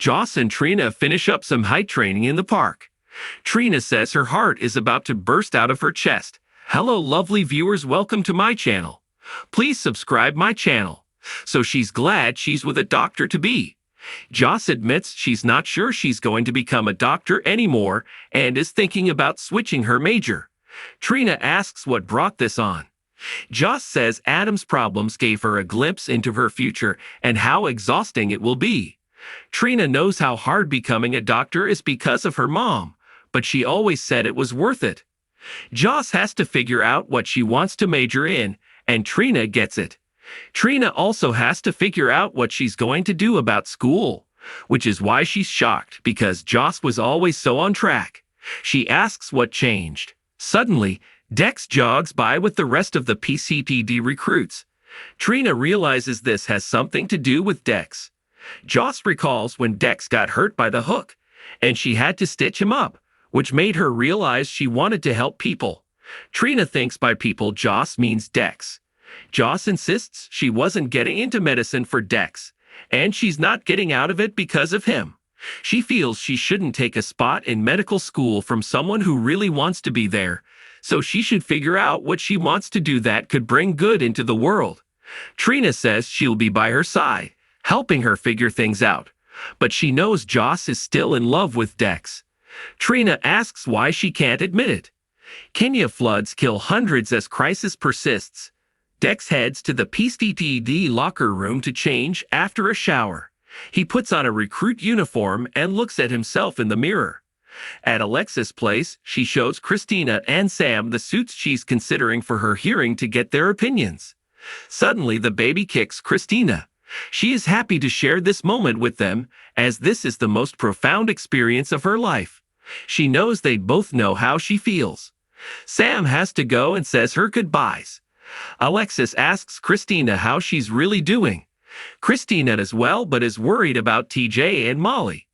Joss and Trina finish up some height training in the park. Trina says her heart is about to burst out of her chest. Hello lovely viewers, welcome to my channel. Please subscribe my channel. So she's glad she's with a doctor-to-be. Joss admits she's not sure she's going to become a doctor anymore and is thinking about switching her major. Trina asks what brought this on. Joss says Adam's problems gave her a glimpse into her future and how exhausting it will be. Trina knows how hard becoming a doctor is because of her mom, but she always said it was worth it. Joss has to figure out what she wants to major in, and Trina gets it. Trina also has to figure out what she's going to do about school, which is why she's shocked because Joss was always so on track. She asks what changed. Suddenly, Dex jogs by with the rest of the PCTD recruits. Trina realizes this has something to do with Dex. Joss recalls when Dex got hurt by the hook, and she had to stitch him up, which made her realize she wanted to help people. Trina thinks by people Joss means Dex. Joss insists she wasn't getting into medicine for Dex, and she's not getting out of it because of him. She feels she shouldn't take a spot in medical school from someone who really wants to be there, so she should figure out what she wants to do that could bring good into the world. Trina says she'll be by her side, helping her figure things out, but she knows Joss is still in love with Dex. Trina asks why she can't admit it. Kenya floods kill hundreds as crisis persists. Dex heads to the PCTD locker room to change after a shower. He puts on a recruit uniform and looks at himself in the mirror. At Alexa's place, she shows Christina and Sam the suits she's considering for her hearing to get their opinions. Suddenly, the baby kicks Christina. She is happy to share this moment with them, as this is the most profound experience of her life. She knows they both know how she feels. Sam has to go and says her goodbyes. Alexis asks Christina how she's really doing. Christina is well but is worried about TJ and Molly.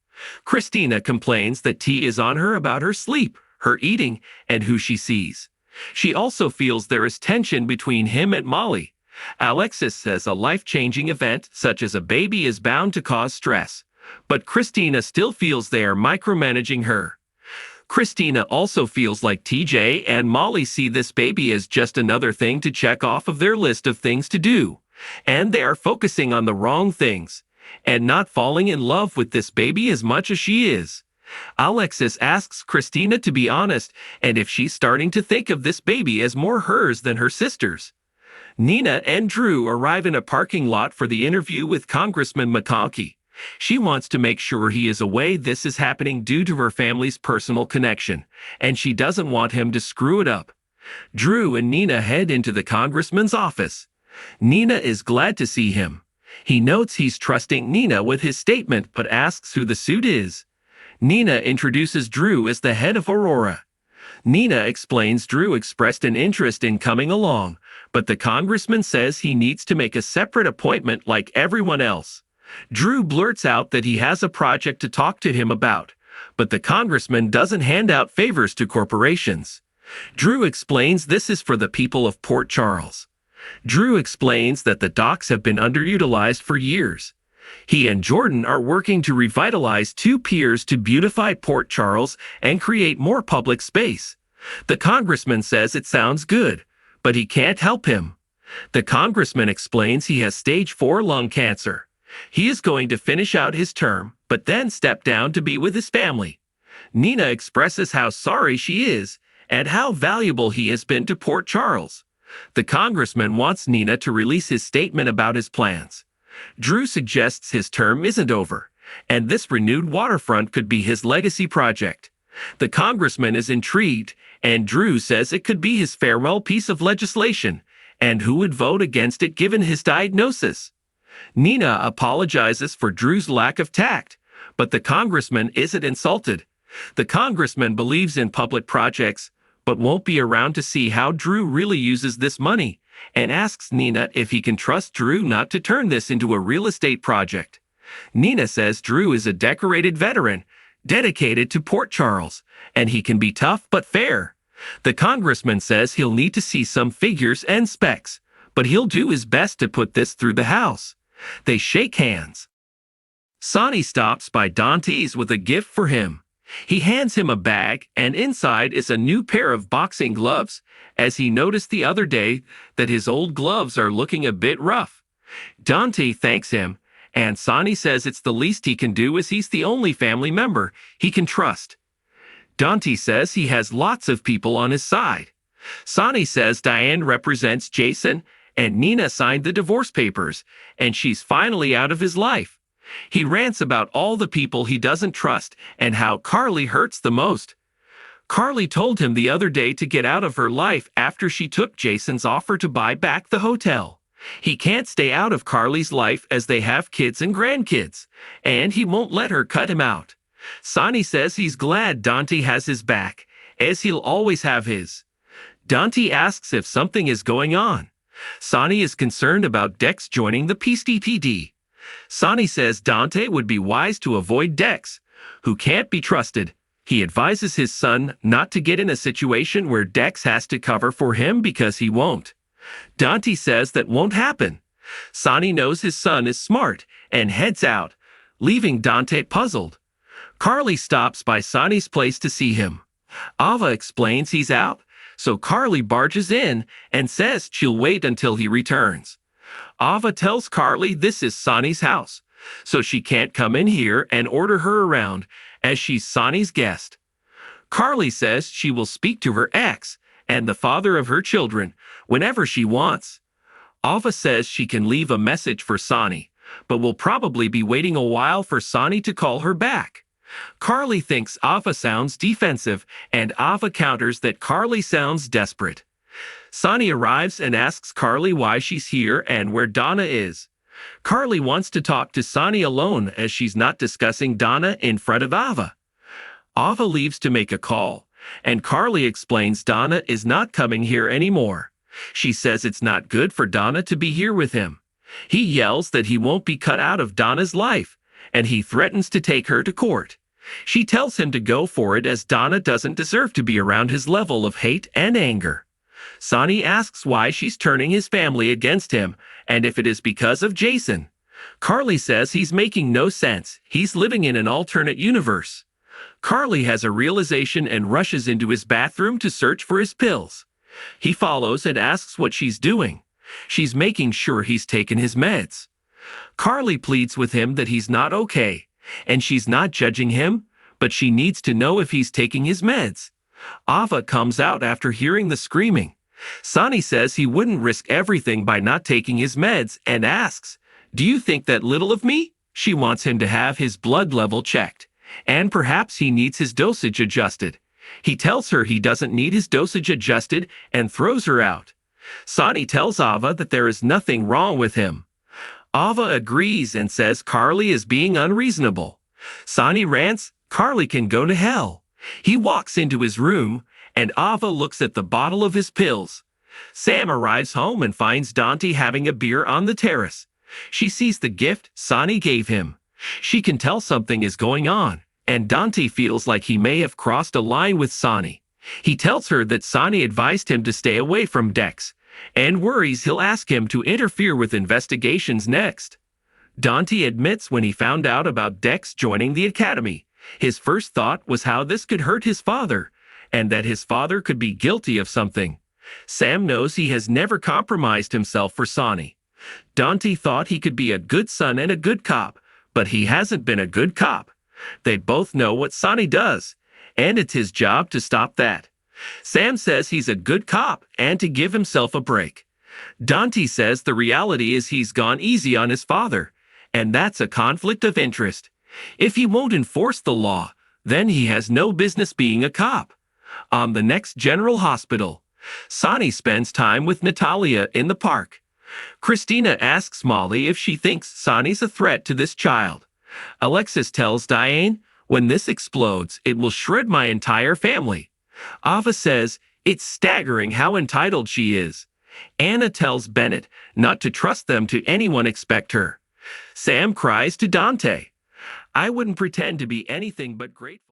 Christina complains that T is on her about her sleep, her eating, and who she sees. She also feels there is tension between him and Molly. Alexis says a life-changing event such as a baby is bound to cause stress, but Christina still feels they are micromanaging her. Christina also feels like TJ and Molly see this baby as just another thing to check off of their list of things to do, and they are focusing on the wrong things, and not falling in love with this baby as much as she is. Alexis asks Christina to be honest, and if she's starting to think of this baby as more hers than her sister's. Nina and Drew arrive in a parking lot for the interview with Congressman McConkie. She wants to make sure he is away this is happening due to her family's personal connection, and she doesn't want him to screw it up. Drew and Nina head into the congressman's office. Nina is glad to see him. He notes he's trusting Nina with his statement but asks who the suit is. Nina introduces Drew as the head of Aurora. Nina explains Drew expressed an interest in coming along, but the congressman says he needs to make a separate appointment like everyone else. Drew blurts out that he has a project to talk to him about, but the congressman doesn't hand out favors to corporations. Drew explains this is for the people of Port Charles. Drew explains that the docks have been underutilized for years. He and Jordan are working to revitalize two piers to beautify Port Charles and create more public space. The congressman says it sounds good, but he can't help him. The congressman explains he has stage 4 lung cancer. He is going to finish out his term, but then step down to be with his family. Nina expresses how sorry she is and how valuable he has been to Port Charles. The congressman wants Nina to release his statement about his plans. Drew suggests his term isn't over, and this renewed waterfront could be his legacy project. The congressman is intrigued, and Drew says it could be his farewell piece of legislation, and who would vote against it given his diagnosis. Nina apologizes for Drew's lack of tact, but the congressman isn't insulted. The congressman believes in public projects, but won't be around to see how Drew really uses this money, and asks Nina if he can trust Drew not to turn this into a real estate project. Nina says Drew is a decorated veteran, dedicated to Port Charles, and he can be tough but fair. The congressman says he'll need to see some figures and specs, but he'll do his best to put this through the House. They shake hands. Sonny stops by Dante's with a gift for him. He hands him a bag, and inside is a new pair of boxing gloves, as he noticed the other day that his old gloves are looking a bit rough. Dante thanks him, and Sonny says it's the least he can do as he's the only family member he can trust. Dante says he has lots of people on his side. Sonny says Diane represents Josslyn, and Nina signed the divorce papers, and she's finally out of his life. He rants about all the people he doesn't trust and how Carly hurts the most. Carly told him the other day to get out of her life after she took Jason's offer to buy back the hotel. He can't stay out of Carly's life as they have kids and grandkids, and he won't let her cut him out. Sonny says he's glad Dante has his back, as he'll always have his. Dante asks if something is going on. Sonny is concerned about Dex joining the PSTPD. Sonny says Dante would be wise to avoid Dex, who can't be trusted. He advises his son not to get in a situation where Dex has to cover for him because he won't. Dante says that won't happen. Sonny knows his son is smart and heads out, leaving Dante puzzled. Carly stops by Sonny's place to see him. Ava explains he's out, so Carly barges in and says she'll wait until he returns. Ava tells Carly this is Sonny's house, so she can't come in here and order her around as she's Sonny's guest. Carly says she will speak to her ex and the father of her children whenever she wants. Ava says she can leave a message for Sonny, but will probably be waiting a while for Sonny to call her back. Carly thinks Ava sounds defensive, and Ava counters that Carly sounds desperate. Sonny arrives and asks Carly why she's here and where Donna is. Carly wants to talk to Sonny alone as she's not discussing Donna in front of Ava. Ava leaves to make a call, and Carly explains Donna is not coming here anymore. She says it's not good for Donna to be here with him. He yells that he won't be cut out of Donna's life, and he threatens to take her to court. She tells him to go for it as Donna doesn't deserve to be around his level of hate and anger. Sonny asks why she's turning his family against him, and if it is because of Jason. Carly says he's making no sense. He's living in an alternate universe. Carly has a realization and rushes into his bathroom to search for his pills. He follows and asks what she's doing. She's making sure he's taken his meds. Carly pleads with him that he's not okay, and she's not judging him, but she needs to know if he's taking his meds. Ava comes out after hearing the screaming. Sonny says he wouldn't risk everything by not taking his meds and asks, "Do you think that little of me?" She wants him to have his blood level checked, and perhaps he needs his dosage adjusted. He tells her he doesn't need his dosage adjusted and throws her out. Sonny tells Ava that there is nothing wrong with him. Ava agrees and says Carly is being unreasonable. Sonny rants, Carly can go to hell. He walks into his room, and Ava looks at the bottle of his pills. Sam arrives home and finds Dante having a beer on the terrace. She sees the gift Sonny gave him. She can tell something is going on, and Dante feels like he may have crossed a line with Sonny. He tells her that Sonny advised him to stay away from Dex, and worries he'll ask him to interfere with investigations next. Dante admits when he found out about Dex joining the academy, his first thought was how this could hurt his father, and that his father could be guilty of something. Sam knows he has never compromised himself for Sonny. Dante thought he could be a good son and a good cop, but he hasn't been a good cop. They both know what Sonny does, and it's his job to stop that. Sam says he's a good cop and to give himself a break. Dante says the reality is he's gone easy on his father, and that's a conflict of interest. If he won't enforce the law, then he has no business being a cop. On the next General Hospital, Sonny spends time with Natalia in the park. Christina asks Molly if she thinks Sonny's a threat to this child. Alexis tells Diane, when this explodes, it will shred my entire family. Ava says, it's staggering how entitled she is. Anna tells Bennett not to trust them to anyone expect her. Sam cries to Dante, I wouldn't pretend to be anything but grateful.